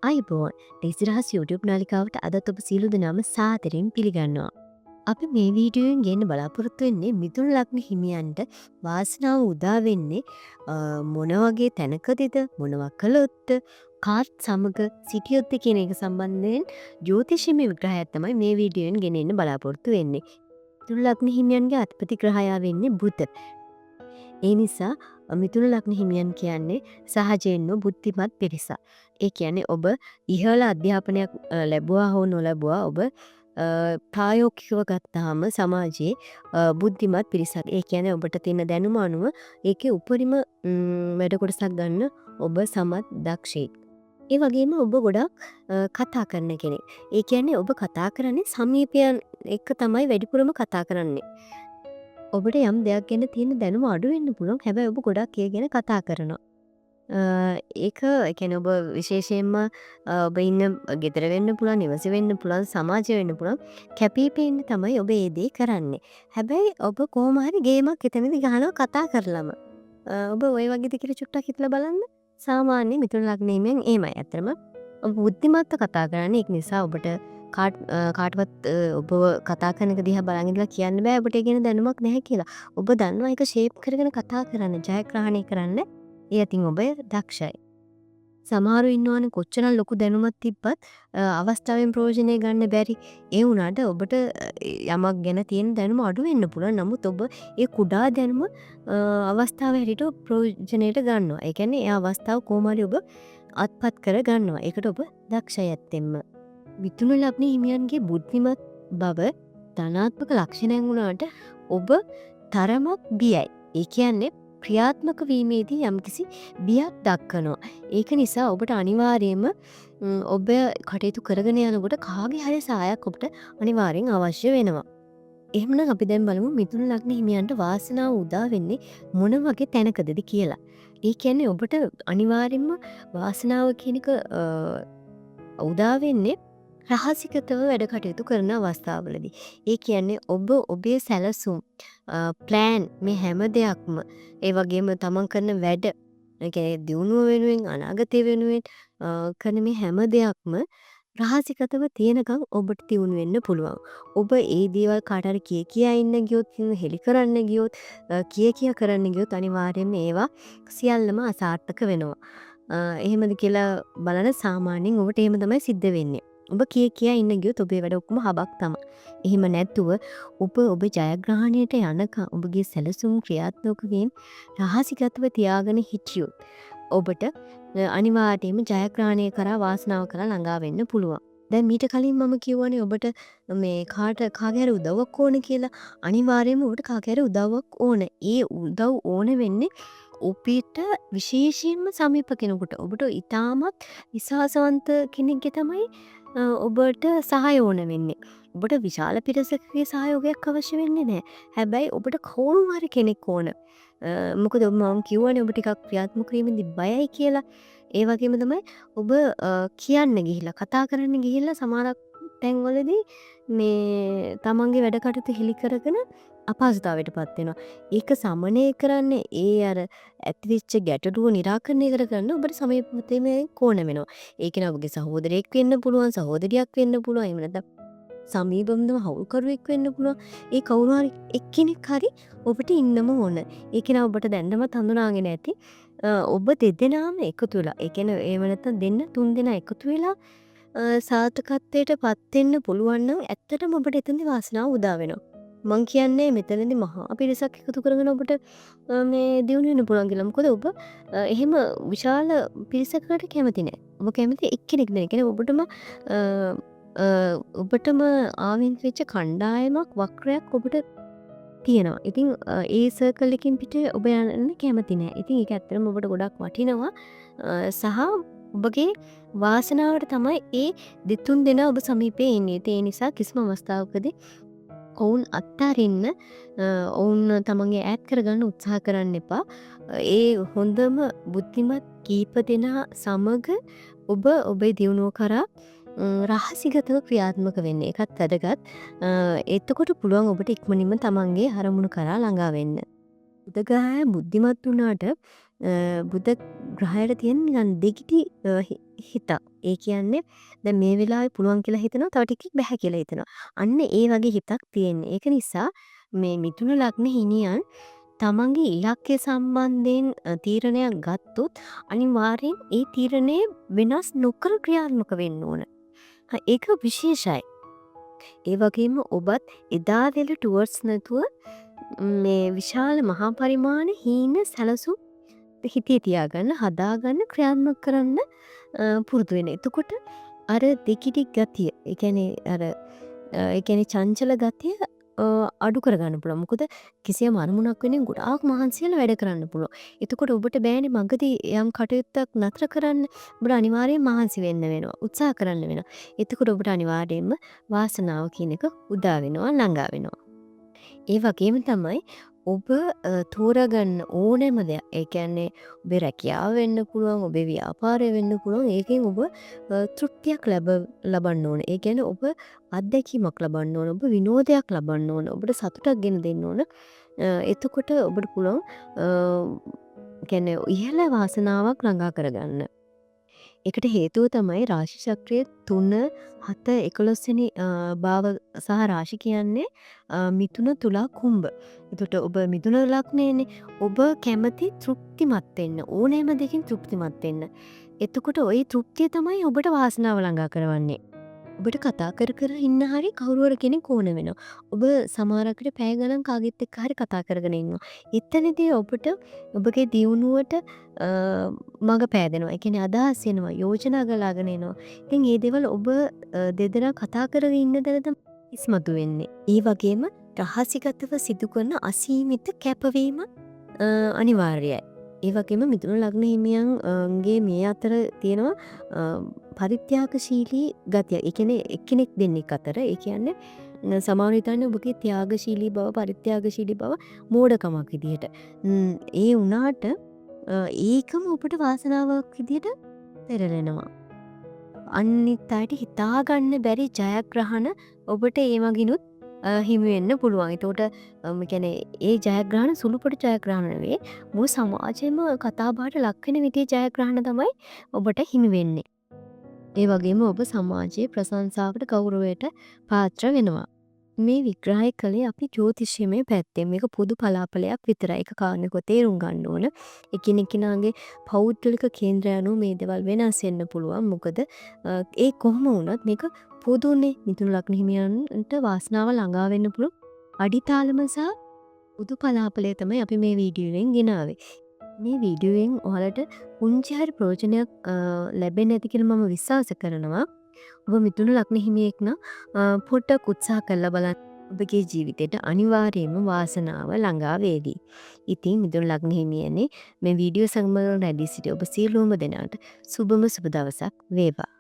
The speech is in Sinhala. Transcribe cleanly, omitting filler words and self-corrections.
අයිබෝන් ඩෙසිරහස් YouTube නාලිකාවට අදත් ඔබ සියලු දෙනාම සාදරයෙන් පිළිගන්නවා. අපි මේ වීඩියෝෙන් ගන්න බලාපොරොත්තු වෙන්නේ මිථුන ලග්න හිමියන්ට වාසනාව උදා වෙන්නේ මොන වගේ තැනකදද මොනවා කළොත්ද කාත් සමග සිටියොත්ද කියන එක සම්බන්ධයෙන් ජ්‍යොතිෂීය විග්‍රහයක් තමයි මේ වීඩියෝෙන් ගෙනෙන්න බලාපොරොත්තු වෙන්නේ. මිථුන ලග්න හිමියන්ගේ අධිපති ග්‍රහයා වෙන්නේ බුධ. ඒ නිසා මිථුන ලග්න හිමියන් කියන්නේ සහජයෙන්ම බුද්ධිමත් පිරිසක්. ඒ කියන්නේ ඔබ ඉහළ අධ්‍යාපනයක් ලැබුවා හෝ නොලැබුවා ඔබ ප්‍රායෝගිකව ගත්තාම සමාජයේ බුද්ධිමත් පිරිසක්. ඒ කියන්නේ ඔබට තියෙන දැනුම අනුව ඒකේ උපරිම වැඩ කොටසක් ගන්න ඔබ සමත් දක්ෂයෙක්. ඒ වගේම ඔබ ගොඩක් කතා කරන කෙනෙක්. ඒ කියන්නේ ඔබ කතා කරන්නේ සමීපයන් එක්ක තමයි වැඩිපුරම කතා කරන්නේ. ඔබට යම් දෙයක් ගැන තියෙන දැනුම අඩු වෙන්න පුළුවන්. හැබැයි ඔබ ගොඩක් ඒ ගැන කතා කරනවා. ඒක ඒ කියන්නේ ඔබ විශේෂයෙන්ම ඔබ ඉන්න ගෙදර වෙන්න පුළුවන්, නිවසේ වෙන්න පුළුවන්, සමාජය වෙන්න පුළුවන්. කැපී පෙනෙන්න තමයි ඔබ ඒ දේ කරන්නේ. හැබැයි ඔබ කොහොම හරි ගේමක් එතනදී ගහනවා කතා කරලම. ඔබ ওই වගේද කියලා චුට්ටක් හිතලා බලන්න. සාමාන්‍ය මිථුන ලග්නෙමියන් එහෙමයි. ඇත්තටම ඔබ බුද්ධිමත්ව කතා කරන්නේ. ඒක නිසා ඔබට කාටවත් ඔබ කතා කරන එක දිහා බලන් ඉඳලා කියන්න බෑ ඔබට ඒ ගැන දැනුමක් නැහැ කියලා. ඔබ දන්නවා ඒක ෂේප් කරගෙන කතා කරන්න, ජයග්‍රහණය කරන්න. ඒ අතින් ඔබ දක්ෂයි. සමහරු ඉන්නවනේ කොච්චර ලොකු දැනුමක් තිබ්බත් අවස්ථාවෙන් ප්‍රයෝජනය ගන්න බැරි. ඒ වුණාට ඔබට යමක් ගැන තියෙන දැනුම අඩු වෙන්න පුළුවන්. නමුත් ඔබ ඒ කුඩා දැනුම අවස්ථාව හැටියට ප්‍රයෝජනයට ගන්නවා. ඒ කියන්නේ ඒ අවස්ථාව කොහොම හරි ඔබ අත්පත් කර ගන්නවා. ඒකට ඔබ දක්ෂයි ඇත්තෙන්ම. මිථුන ලග්න හිමියන්ගේ බුද්ධිමත් බව ධනාත්මක ලක්ෂණයන් වුණාට ඔබ තරමක් බියයි. ඒ කියන්නේ ක්‍රියාත්මක වීමේදී යම්කිසි බියක් දක්වනවා. ඒක නිසා ඔබට අනිවාර්යයෙන්ම ඔබ කටයුතු කරගෙන යනකොට කාගේ හරි සහායක් ඔබට අනිවාර්යෙන් අවශ්‍ය වෙනවා. එහෙමනම් අපි දැන් බලමු මිථුන ලග්න හිමියන්ට වාසනාව උදා වෙන්නේ මොන වගේ තැනකදද කියලා. ඒ කියන්නේ ඔබට අනිවාර්යෙන්ම වාසනාව කියන එක උදා වෙන්නේ රහසිගතව වැඩ කටයුතු කරන අවස්ථාවලදී. ඒ කියන්නේ ඔබ ඔබේ සැලසුම් ප්ලෑන් මේ හැම දෙයක්ම ඒ වගේම තමන් කරන වැඩ ඒ කියන්නේ දියුණුව වෙනුවෙන් අනාගතය වෙනුවෙන් කරන මේ හැම දෙයක්ම රහසිගතව තියෙනකම් ඔබට තියුණු වෙන්න පුළුවන්. ඔබ ඒ දේවල් කාට හරි කියා ඉන්න ගියොත් හෙලි කරන්න ගියොත් කියා කරන්න ගියොත් අනිවාර්යයෙන්ම ඒවා සියල්ලම අසාර්ථක වෙනවා. එහෙමද කියලා බලන සාමාන්‍යයෙන් ඔබට එහෙම තමයි සිද්ධ වෙන්නේ. ඔබ කියා ඉන්න ගියොත් ඔබේ වැඩ ඔක්කොම හබක් තමයි. එහෙම නැතුව ඔබ ජයග්‍රහණයට යනකම් ඔබගේ සැලසුම් ක්‍රියාත්මක වීම රහසිගතව තියාගෙන හිටියොත් ඔබට අනිවාර්යයෙන්ම ජයග්‍රහණය කරා වාසනාව කරා ළඟා වෙන්න පුළුවන්. දැන් මීට කලින් මම කිව්වනේ ඔබට මේ කාගේ හරි උදව්වක් ඕන කියලා. අනිවාර්යයෙන්ම ඔබට කාගේ හරි උදව්වක් ඕන. ඒ උදව් ඕන වෙන්නේ ඔබට විශේෂයෙන්ම සමීප කෙනෙකුට. ඔබට ඉතාමත් විශ්වාසවන්ත කෙනෙක්ගේ තමයි ඔබට සහාය ඕන වෙන්නේ. ඔබට විශාල පිරිසකගේ සහයෝගයක් අවශ්‍ය වෙන්නේ නැහැ. හැබැයි ඔබට කවුරු හරි කෙනෙක් ඕන. මොකද මම කිව්වනේ ඔබ ටිකක් ක්‍රියාත්මක වීමෙන්දී බයයි කියලා. ඒ වගේම තමයි ඔබ කියන්න ගිහිල්ලා කතා කරන්න ගිහිල්ලා සමහරක් තැන්වලදී මේ තමන්ගේ වැඩ කටයුතු හෙලි කරගෙන අපහසුතාවයටපත් වෙනවා. ඒක සමනය කරන්න ඒ අර ඇතිවෙච්ච ගැටලුව निराකරණය කරගන්න ඔබට සමීපතේම කෝණ වෙනවා. ඒ කියන්නේ ඔබගේ සහෝදරයෙක් වෙන්න පුළුවන්, සහෝදරියක් වෙන්න පුළුවන්. එහෙම නැත්නම් සමීපවම හවුල්කරුවෙක් වෙන්න පුළුවන්. ඒ කවුරු හරි එක්කෙනෙක් හරි ඔබට ඉන්නම ඕන. ඒ කෙනා ඔබට දැන්නමත් හඳුනාගෙන ඇති. ඔබ දෙදෙනාම එකතු වෙලා. ඒ කියන්නේ එහෙම නැත්නම් දෙන්න තුන් දෙනා එකතු වෙලා සාර්ථකත්වයට පත් වෙන්න පුළුවන් නම් ඇත්තටම ඔබට එතනදී වාසනාව උදා වෙනවා. මං කියන්නේ මෙතනදී මහා පිරිසක් එකතු කරගෙන ඔබට මේ දියුණු වෙන්න පුළුවන් කියලා. මොකද ඔබ එහෙම විශාල පිරිසකට කැමති නැහැ. ඔබ කැමති එක්කෙනෙක් දෙන. කියන්නේ ඔබටම ආවෙන්ච් වෙච්ච කණ්ඩායමක් වක්‍රයක් ඔබට තියෙනවා. ඉතින් ඒ සර්කල් එකකින් පිට ඔබ යන්න කැමති නැහැ. ඉතින් ඒක ඇත්තටම ඔබට ගොඩක් වටිනවා. සහ ඔබගේ වාසනාවට තමයි ඒ දෙතුන් දෙනා ඔබ සමීපේ ඉන්නේ. ඒ නිසා කිසිම අවස්ථාවකදී ඔවුන් අත්හරින්න ඔවුන් තමන්ගේ ඈත් කරගන්න උත්සාහ කරන්න එපා. ඒ හොඳම බුද්ධිමත් කීප දෙනා සමග ඔබ ඔබේ දියුණුව කරා රහසිගතව ක්‍රියාත්මක වෙන්න. ඒකත් වැදගත්. එතකොට පුළුවන් ඔබට ඉක්මනින්ම තමන්ගේ අරමුණු කරා ළඟා වෙන්න. බුධ ග්‍රහය බුද්ධිමත් වුණාට බුධ ග්‍රහයට තියෙන නිකන් දෙගිඩි හිතක්. ඒ කියන්නේ දැන් මේ වෙලාවේ පුළුවන් කියලා හිතනවා, තව ටිකක් බැහැ කියලා හිතනවා. අන්න ඒ වගේ හිතක් තියෙන්නේ. ඒක නිසා මේ මිථුන ලග්න හිමියන් තමන්ගේ ඉලක්කය සම්බන්ධයෙන් තීරණයක් ගත්තොත් අනිවාර්යෙන් ඒ තීරණය වෙනස් නොකර ක්‍රියාත්මක වෙන්න ඕන. ඒක විශේෂයි. ඒ වගේම ඔබත් එදා වෙල ටුවර්ඩ්ස් නැතුව මේ විශාල මහා පරිමාණ හීන සැලසුම් හිතේ තියාගන්න, හදාගන්න, ක්‍රියාත්මක කරන්න පුරුදු වෙන්න. එතකොට අර දෙකිඩි ගතිය, ඒ කියන්නේ අර ඒ කියන්නේ චංචල ගතිය අඩු කරගන්න පුළුවන්. මොකද කිසියම් අරමුණක් වෙනුවෙන් ගොඩාක් මහන්සි වෙලා වැඩ කරන්න පුළුවන්. එතකොට ඔබට බෑනේ මගදී යම් කටයුත්තක් නතර කරන්න. ඔබට අනිවාර්යෙන් මහන්සි වෙන්න වෙනවා. උත්සාහ කරන්න වෙනවා. එතකොට ඔබට අනිවාර්යෙන්ම වාසනාව කියන එක උදා වෙනවා, ළඟා වෙනවා. ඒ වගේම තමයි ඔබ තෝරගන්න ඕනෑම දෙයක්. ඒ කියන්නේ ඔබේ රැකියාව වෙන්න පුළුවන්, ඔබේ ව්‍යාපාරය වෙන්න පුළුවන්. ඒකෙන් ඔබ තෘප්තියක් ලබන්න ඕන. ඒ කියන්නේ ඔබ අත්දැකීමක් ලබන්න ඕන. ඔබ විනෝදයක් ලබන්න ඕන. ඔබට සතුටක් ගෙන දෙන්න ඕන. එතකොට ඔබට පුළුවන් කියන්නේ ඉහළ වාසනාවක් ළඟා කරගන්න. ඒකට හේතුව තමයි රාශි චක්‍රයේ 3, 7, 11 වෙනි භාව සහ රාශි කියන්නේ මිථුන, තුලා, කුම්භ. එතකොට ඔබ මිථුන ලග්නයේනේ. ඔබ කැමති තෘප්තිමත් වෙන්න. ඕනෑම දෙකින් තෘප්තිමත් වෙන්න. එතකොට ওই තෘප්තිය තමයි ඔබට වාසනාව ළඟා කරවන්නේ. ඔබට කතා කර කර ඉන්න හරි කවුරු හරි කෙනෙක් ඕන වෙනවා. ඔබ සමහරකට පැය ගණන් කාගෙත් එක්ක හරි කතා කරගෙන ඉන්නවා. එතනදී ඔබට ඔබගේ දියුණුවට මඟ පෑදෙනවා. ඒ කියන්නේ අදහස් එනවා, යෝජනා ගලාගෙන එනවා. ඉතින් මේ දේවල් ඔබ දෙදෙනා කතා කරගෙන ඉන්න තැන තමයි ඉස්මතු වෙන්නේ. ඒ වගේම රහසිගතව සිදු කරන අසීමිත කැපවීම අනිවාර්යයි. ඒ වගේම මිථුන ලග්න හිමියන්ගේ මේ අතර තියෙනවා පරිත්‍යාගශීලී ගතිය. ඒ කියන්නේ එක්කෙනෙක් දෙන්නෙක් අතර. ඒ කියන්නේ සමහරවිට හිතන්නේ ඔබගේ ත්‍යාගශීලී බව, පරිත්‍යාගශීලී බව මෝඩකමක් විදිහට. ඒ වුණාට ඒකම ඔබට වාසනාවක් විදිහට පෙරලෙනවා. අනිත් අයට හිතාගන්න බැරි ජයග්‍රහණ ඔබට ඒ මගිනුත් හිමි වෙන්න පුළුවන්. එතකොට කියන්නේ ඒ ජයග්‍රහණ සුළුපටු ජයග්‍රහණ නෙවෙයි. මුළු සමාජෙම කතාබහට ලක් වෙන විදිහේ ජයග්‍රහණ තමයි ඔබට හිමි වෙන්නේ. ඒ වගේම ඔබ සමාජයේ ප්‍රශංසාවට, ගෞරවයට පාත්‍ර වෙනවා. මේ විග්‍රහය කළේ අපි ජ්‍යොතිෂයමය පැත්තෙන්. මේක පොදු පලාපලයක් විතරයි. ඒක කාරණේක තේරුම් ගන්න ඕන. එකිනෙකිනාගේ පෞද්ගලික කේන්ද්‍රය අනුව මේ දේවල් වෙනස් වෙන්න පුළුවන්. මොකද ඒ කොහොම වුණත් මේක පොදුනේ. මිථුන ලග්න හිමියන්ට වාසනාව ළඟා වෙන්න පුළුවන් අඩිතාලම සහ පොදු පලාපලය තමයි අපි මේ වීඩියෝවෙන් ගෙනාවේ. මේ වීඩියෝවෙන් ඔයාලට පුංචි හරි ප්‍රයෝජනයක් ලැබෙන්න ඇති කියලා මම විශ්වාස කරනවා. ඔබ මිථුන ලග්න හිමියෙක් නම් පොඩ්ඩක් උත්සාහ කරලා බලන්න. ඔබගේ ජීවිතේට අනිවාර්යයෙන්ම වාසනාව ළඟා වේවි. ඉතින් මිථුන ලග්න හිමියනේ මේ වීඩියෝ සංගමවල රැඳී සිටි ඔබ සියලුම දෙනාට සුබම සුබ දවසක් වේවා.